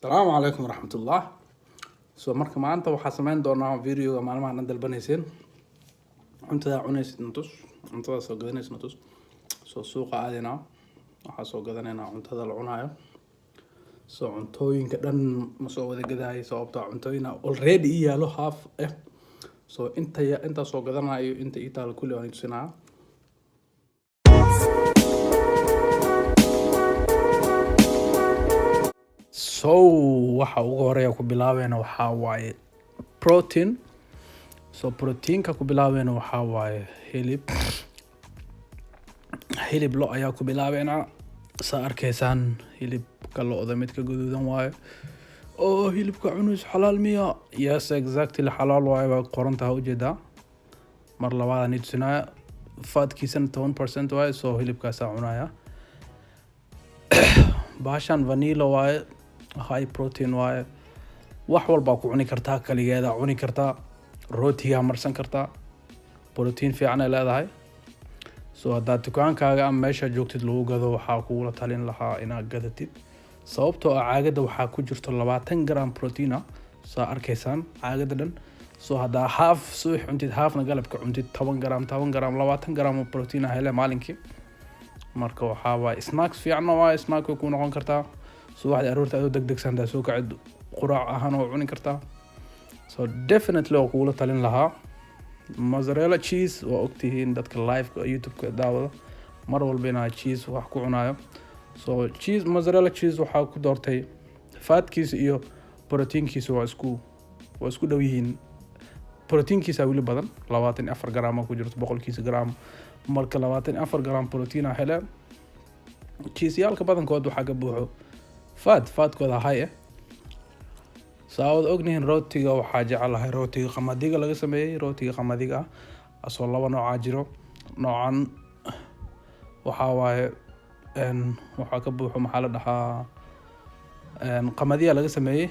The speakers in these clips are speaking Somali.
السلام عليكم ورحمة الله. marka maanta waxaa sameyn doonaa videoga maalmahan aan dalbanayseen cuntada cunaysid natus cuntada soo gadanaysid natus soo suuqa aadina waxaa soo gadanaynaa cuntada la cunayo soo cuntooyinka dhan ma soo wada gadahay sababtoo cuntooyina already yaalo half soo inta soo gadanayo inta itaal kulli aan tusinaa so waxa ugu horeeya ku bilaabeyna waxa waaye protein so proteinka ku bilaabeyna waxa waaye hilib lo ayaa ku bilaabeyna saa arkaysaan hilibka lo'da midka gaduudan waaye oo hilibka cunus xalaal miya yes exactly xalaal waaye waa qorantaha ujeedaa mar labaad aan tusinaya fatkiisana 10% waaye so hilibkaasa cunaya baashan vanilla waaye high protein waaye wax walba ku cuni kartaa kaligeeda cuni kartaa rootiga marsan kartaa protein fiican ay leedahay so hadaa dukaankaaga ama meesha joogtid lagu gado waxaa kuula talin lahaa inaad gadatid sababtoo ah caagada waxaa ku jirto 20 gram protein saa arkaysaan caagada dhan so hadaa half subax cuntid halfna galabka cuntid 10 gram 20 gram oo protein hele maalinkii marka waxaa waaye snacks fiican waaye snack ku noqon kartaa subaxda aroorta aad degdegsan daa soo kacid quraac ahaan oo cuni kartaa so definitely oo kuula talin lahaa mozzarella cheese waa ogtihiin dadka live YouTube-ka daawada mar walba inaa cheese wax ku cunayo so cheese mozzarella cheese waxaa ku doortay fatkiisa iyo proteinkiisa waa isku dhow yihiin proteinkiisa wili badan 24 gram ku jirto 100 gram marka 24 gram protein hele cheese yaalka badankood waxaa ka buuxo fatkooda high saawad ognihiin rootiga waxaa jecelahay rootiga qamadiga laga sameeyay rootiga qamadiga asoo laba nooc jiro noocan waxaa waaye waxaa ka buuxo maxaa la dhahaa qamadiga laga sameeyay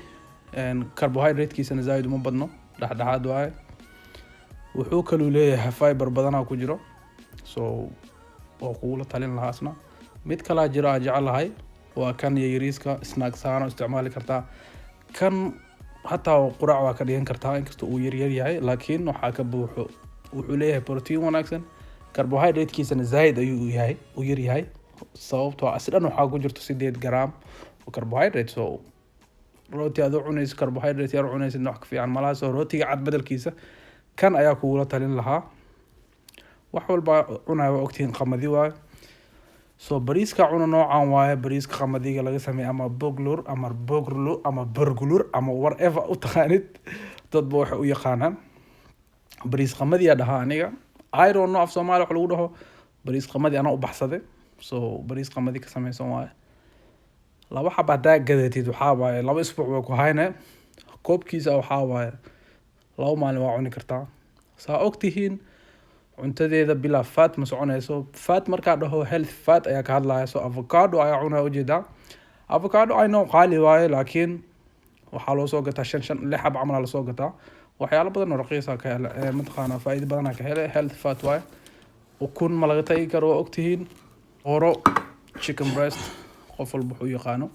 carbohydrate-kiisana zaid uma badno dhexdhexaad waaye wuxuu kaloo leeyahay fiber badanaa ku jiro so oo kuula talin lahaasna mid kala jiro aan jecelahay waa kan yariiska snack saano isticmaali kartaa kan hataa quraac waa ka dhigan kartaa inkastoo uu yar yahay laakiin waxaa ka buuxo wuxuu leeyahay protein wanaagsan carbohydrate-kiisana zaid ayuu yar yahay sababtoo ah aslan waxaa ku jirto 8 gram oo carbohydrate so rooti aad cunaysid carbohydrate yar cunaysid nooc ka fiican malaha soo rootiga cad badalkiisa kan ayaa kuula talin lahaa wax walba cunayo ogtiin qamadi waaye so bariiska cuna noocan waaye bariiska qamadiga laga sameeyay ama boglur ama bogrlo ama burglur ama whatever u taqaanid dadba waxa u yaqaanaan bariis qamadi dhaha aniga I don't know af Soomaali wax lagu dhaho bariis qamadi ana u baxsaday so bariis qamadi ka sameeysan waaye laba xabba daa gadatid waxa waaye laba isbuuc way ku haynaa koobkiisa waxa waaye laba maalin waa cuni kartaa saa ogtihiin cuntadeeda bila fat ma soconayso fat marka dhaho health fat ayaa ka hadlaya so avocado ayaa cunaa ujeedaa avocado I know qaali waaye laakiin waxaa loo soo gataa 6 xab camal la soo gataa waxyaalo badan oo raqiis ah ka hela mataqaana faa'iido badan ka hela health fat waaye ukun ma laga tagi karo ogtihiin oro chicken breast qof walba wuxuu yaqaano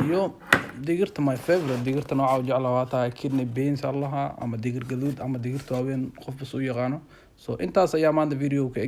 iyo digirta my favorite digirta nooca u jeclaa waa tahay kidney beans allaha ama digir gaduud ama digirta haween qof bas u yaqaano so intaas ayaa maanta video ka